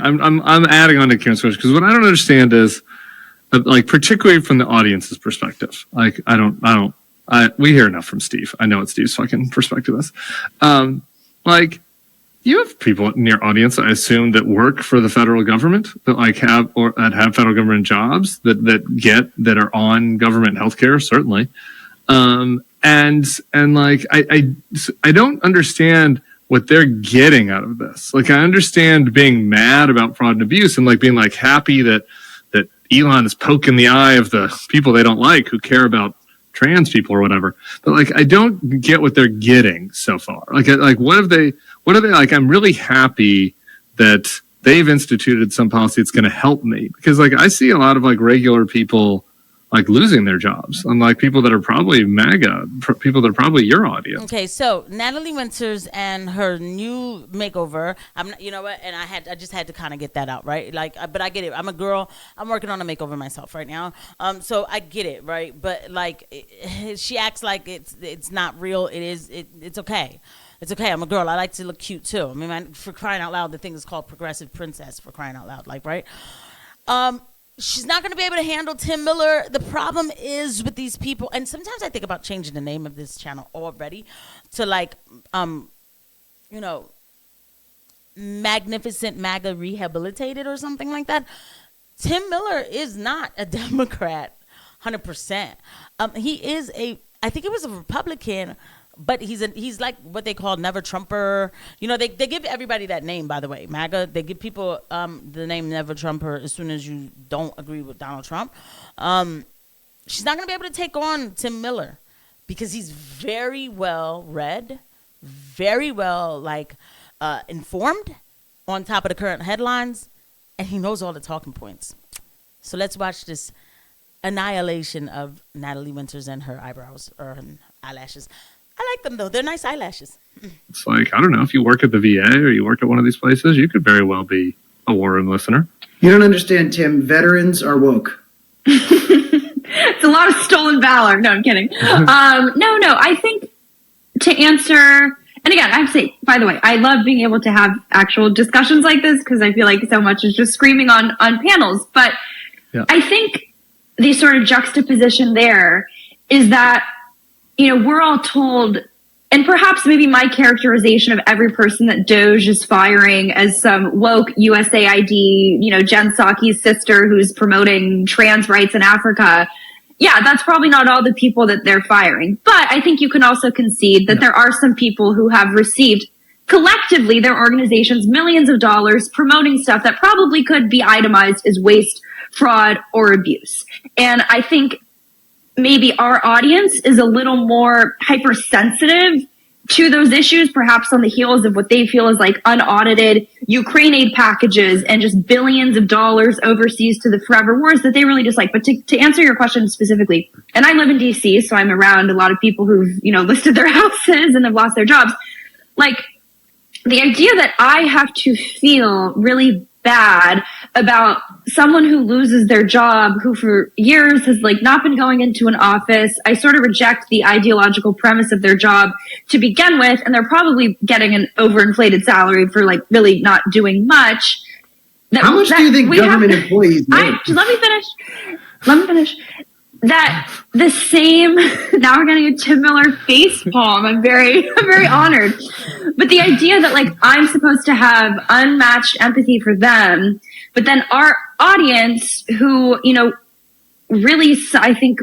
I'm adding on to Karen's question because what I don't understand is like particularly from the audience's perspective. Like we hear enough from Steve. I know what Steve's fucking perspective is. Like you have people in your audience, I assume, that work for the federal government that like have federal government jobs that are on government healthcare, certainly. And like I don't understand what they're getting out of this. Like I understand being mad about fraud and abuse and like being like happy that Elon is poking the eye of the people they don't like who care about trans people or whatever. But like I don't get what they're getting so far. Like what are they like? I'm really happy that they've instituted some policy that's going to help me because like I see a lot of like regular people like losing their jobs, unlike people that are probably MAGA, people that are probably your audience. Okay, so Natalie Winters and her new makeover. You know what? And I just had to kind of get that out, right? Like, but I get it. I'm a girl. I'm working on a makeover myself right now. So I get it, right? But like, she acts like it's not real. It is. It's okay. It's okay. I'm a girl. I like to look cute too. I mean, for crying out loud, the thing is called progressive princess. For crying out loud, like, right? She's not going to be able to handle Tim Miller. The problem is with these people, and sometimes I think about changing the name of this channel already to like, Magnificent MAGA Rehabilitated or something like that. Tim Miller is not a Democrat, 100%. He is I think he was a Republican, but he's like what they call never Trumper. You know, they give everybody that name, by the way. MAGA, they give people the name never Trumper as soon as you don't agree with Donald Trump. She's not going to be able to take on Tim Miller because he's very well read, very well informed, on top of the current headlines, and he knows all the talking points. So let's watch this annihilation of Natalie Winters and her eyebrows or her eyelashes. I like them, though. They're nice eyelashes. It's like, I don't know, if you work at the VA or you work at one of these places, you could very well be a war room listener. You don't understand, Tim. Veterans are woke. It's a lot of stolen valor. No, I'm kidding. No. I think to answer, and again, I have to say, by the way, I love being able to have actual discussions like this because I feel like so much is just screaming on panels. But yeah. I think the sort of juxtaposition there is that, we're all told, and perhaps maybe my characterization of every person that Doge is firing as some woke USAID, Jen Psaki's sister who's promoting trans rights in Africa. Yeah, that's probably not all the people that they're firing. But I think you can also concede that there are some people who have received collectively their organizations millions of dollars promoting stuff that probably could be itemized as waste, fraud, or abuse. And I think maybe our audience is a little more hypersensitive to those issues, perhaps on the heels of what they feel is like unaudited Ukraine aid packages and just billions of dollars overseas to the forever wars that they really dislike. But to answer your question specifically, and I live in DC, so I'm around a lot of people who've, listed their houses and have lost their jobs. Like the idea that I have to feel really bad about someone who loses their job, who for years has not been going into an office. I sort of reject the ideological premise of their job to begin with, and they're probably getting an overinflated salary for really not doing much. How much do you think government employees make? Let me finish. That the same, now we're getting a Tim Miller face palm. I'm very honored. But the idea that I'm supposed to have unmatched empathy for them, but then our audience who, really, I think,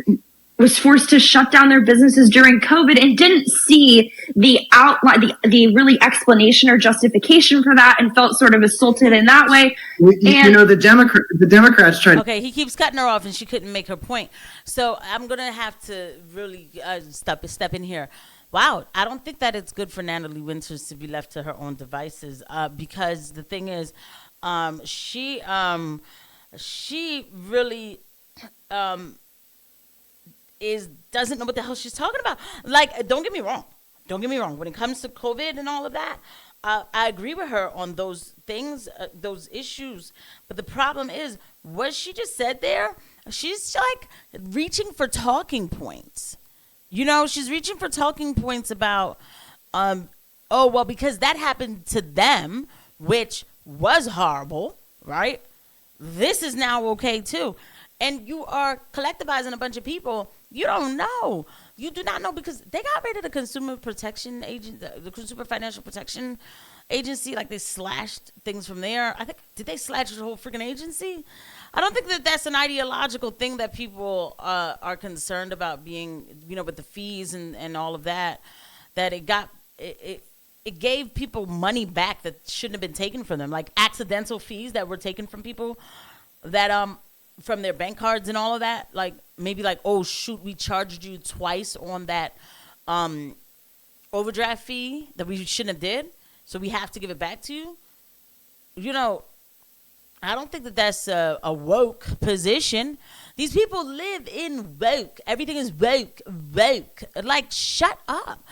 was forced to shut down their businesses during COVID and didn't see the outline, the really explanation or justification for that, and felt sort of assaulted in that way. The Democrats tried. Okay, he keeps cutting her off, and she couldn't make her point. So I'm gonna have to really step in here. Wow, I don't think that it's good for Natalie Winters to be left to her own devices, because the thing is, she really doesn't know what the hell she's talking about. Don't get me wrong. When it comes to COVID and all of that, I agree with her on those things, those issues. But the problem is, what she just said there, she's reaching for talking points. She's reaching for talking points about, because that happened to them, which was horrible. right? This is now okay too. And you are collectivizing a bunch of people. You don't know. You do not know, because they got rid of the Consumer Protection Agent, the Consumer Financial Protection Agency. Like, they slashed things from there. I think, did they slash the whole freaking agency? I don't think that that's an ideological thing that people are concerned about, being, with the fees and all of that. That it gave people money back that shouldn't have been taken from them, like accidental fees that were taken from people, that from their bank cards and all of that. Like, maybe like, oh shoot, we charged you twice on that overdraft fee that we shouldn't have did, so we have to give it back to you. I don't think that that's a woke position. These people live in woke. Everything is woke. Like, shut up.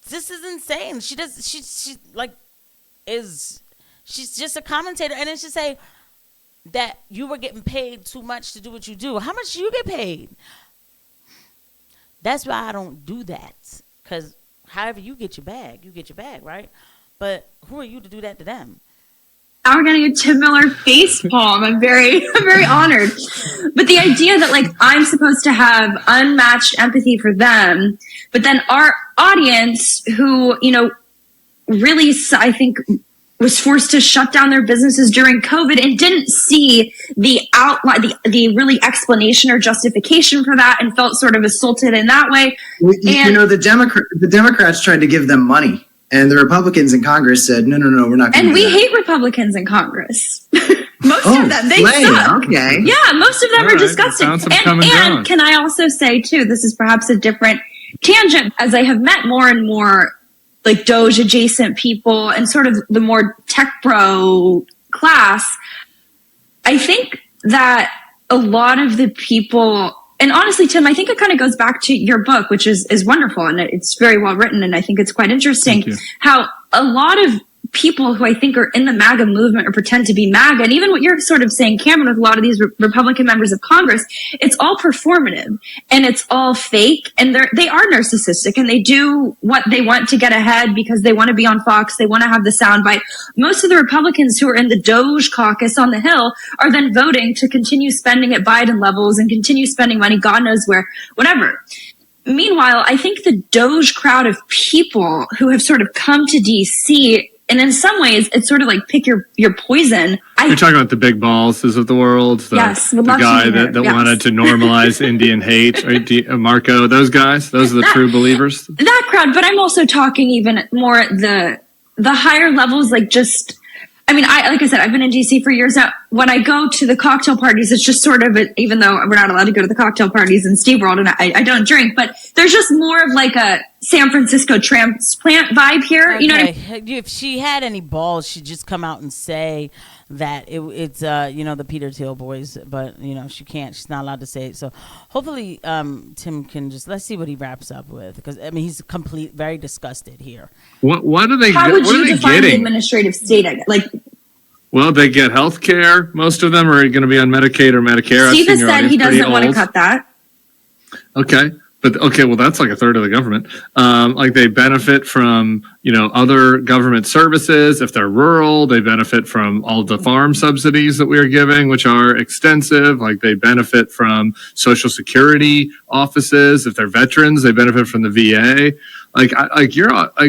This is insane. She's just a commentator, and it's just say that you were getting paid too much to do what you do. How much do you get paid? That's why I don't do that. Because however you get your bag, right? But who are you to do that to them? Now we're getting a Tim Miller face palm. I'm very honored. But the idea that, like, I'm supposed to have unmatched empathy for them, but then our audience, who, really, I think, was forced to shut down their businesses during COVID and didn't see the outline, the really explanation or justification for that, and felt sort of assaulted in that way. The Democrats tried to give them money, and the Republicans in Congress said, no, we're not going to do that. And we hate Republicans in Congress. Most of them, they suck. Okay. Yeah, most of them are disgusting. And can I also say, too, this is perhaps a different tangent, as I have met more and more like Doge adjacent people and sort of the more tech bro class. I think that a lot of the people, and honestly, Tim, I think it kind of goes back to your book, which is wonderful, and it's very well written, and I think it's quite interesting how a lot of people who I think are in the MAGA movement or pretend to be MAGA, and even what you're sort of saying, Cameron, with a lot of these Republican members of Congress, it's all performative and it's all fake, and they are narcissistic, and they do what they want to get ahead because they want to be on Fox, they want to have the soundbite. Most of the Republicans who are in the Doge caucus on the Hill are then voting to continue spending at Biden levels and continue spending money, God knows where, whatever. Meanwhile, I think the Doge crowd of people who have sort of come to DC, and in some ways, it's sort of like pick your poison. You're talking about the big bosses of the world? Yes. The guy that wanted to normalize Indian hate, Marco, those guys? Those are the true believers? That crowd, but I'm also talking even more the higher levels, like just... I mean, like I said, I've been in DC for years now. When I go to the cocktail parties, it's just sort of, even though we're not allowed to go to the cocktail parties in Steve World, and I don't drink, but there's just more of like a San Francisco transplant vibe here. Okay. You know what I mean? If she had any balls, she'd just come out and say that it's the Peter Thiel boys, but she can't. She's not allowed to say it. So hopefully Tim can let's see what he wraps up with, because he's very disgusted here. What are they? How would you define getting? the administrative state? Well, they get health care. Most of them are going to be on Medicaid or Medicare. Steve has said he doesn't want to cut that. Okay. Well, that's like a third of the government. Like, they benefit from, other government services. If they're rural, they benefit from all the farm subsidies that we are giving, which are extensive. Like, they benefit from Social Security offices. If they're veterans, they benefit from the VA.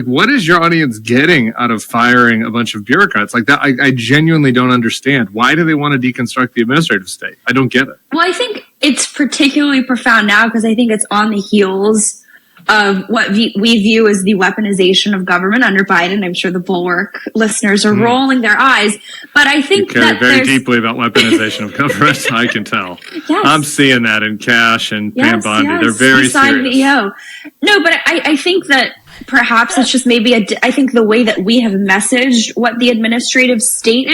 What is your audience getting out of firing a bunch of bureaucrats like that? I genuinely don't understand. Why do they want to deconstruct the administrative state? I don't get it. Well, I think it's particularly profound now because I think it's on the heels of what we view as the weaponization of government under Biden. I'm sure the Bulwark listeners are rolling their eyes, but I think you care very deeply about weaponization of government. I can tell. Yes. I'm seeing that in Cash and Pam Bondi. Yes. They're very serious. VEO. No, but I think that perhaps it's just maybe I think the way that we have messaged what the administrative state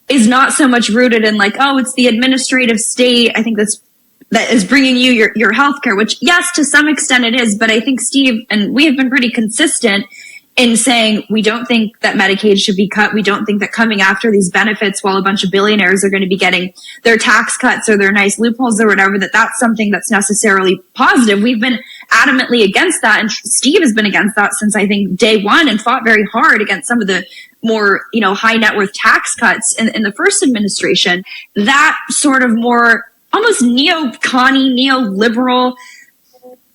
is not so much rooted in like, oh, it's the administrative state. I think that is bringing you your healthcare, which yes, to some extent it is. But I think Steve and we have been pretty consistent in saying we don't think that Medicaid should be cut. We don't think that coming after these benefits while a bunch of billionaires are going to be getting their tax cuts or their nice loopholes or whatever, that's something that's necessarily positive. We've been adamantly against that. And Steve has been against that since I think day one and fought very hard against some of the more, high net worth tax cuts in the first administration, that sort of more almost neo-conny, neoliberal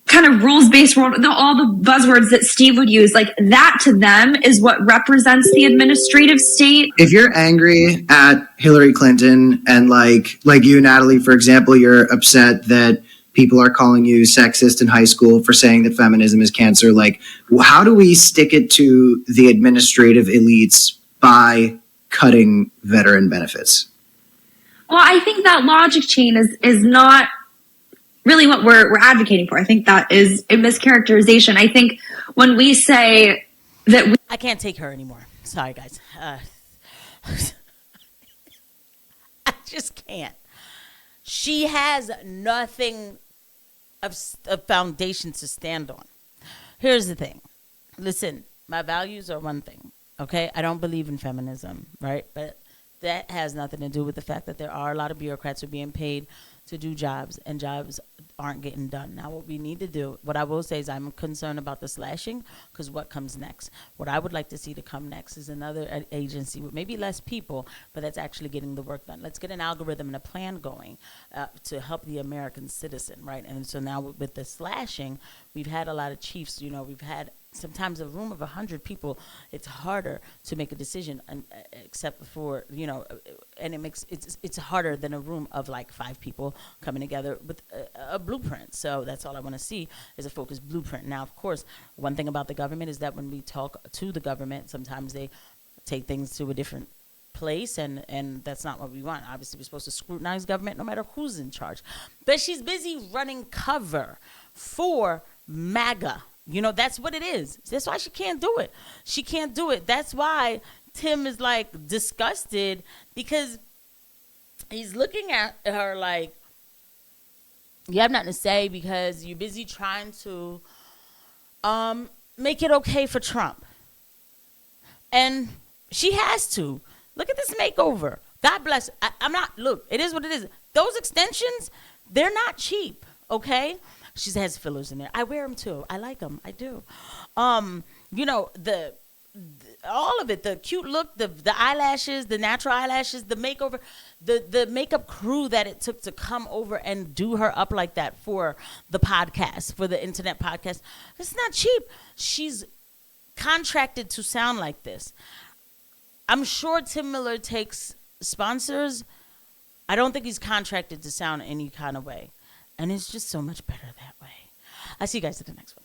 kind of rules-based world, all the buzzwords that Steve would use, like that to them is what represents the administrative state. If you're angry at Hillary Clinton and like you, Natalie, for example, you're upset that people are calling you sexist in high school for saying that feminism is cancer, like how do we stick it to the administrative elites by cutting veteran benefits? Well, I think that logic chain is not really what we're advocating for. I think that is a mischaracterization. I think when we say that I can't take her anymore. Sorry, guys. I just can't. She has nothing of foundation to stand on. Here's the thing. Listen, my values are one thing, okay? I don't believe in feminism, right? But that has nothing to do with the fact that there are a lot of bureaucrats who are being paid to do jobs, and jobs aren't getting done. Now, what we need to do, what I will say is I'm concerned about the slashing, because what comes next? What I would like to see to come next is another agency with maybe less people, but that's actually getting the work done. Let's get an algorithm and a plan going to help the American citizen, right? And so now with the slashing, we've had a lot of chiefs, we've had sometimes a room of 100 people, it's harder to make a decision, except for, and it's harder than a room of like 5 people coming together with a blueprint. So that's all I want to see is a focused blueprint. Now, of course, one thing about the government is that when we talk to the government, sometimes they take things to a different place, and that's not what we want. Obviously, we're supposed to scrutinize government no matter who's in charge. But she's busy running cover for MAGA. That's what it is. That's why she can't do it. She can't do it. That's why Tim is like disgusted, because he's looking at her like, you have nothing to say because you're busy trying to make it okay for Trump. And she has to. Look at this makeover. God bless. Look, it is what it is. Those extensions, they're not cheap, okay? She has fillers in there. I wear them too. I like them. I do. The all of it, the cute look, the eyelashes, the natural eyelashes, the makeover, the makeup crew that it took to come over and do her up like that for the podcast, for the internet podcast. It's not cheap. She's contracted to sound like this. I'm sure Tim Miller takes sponsors. I don't think he's contracted to sound any kind of way. And it's just so much better that way. I see you guys at the next one.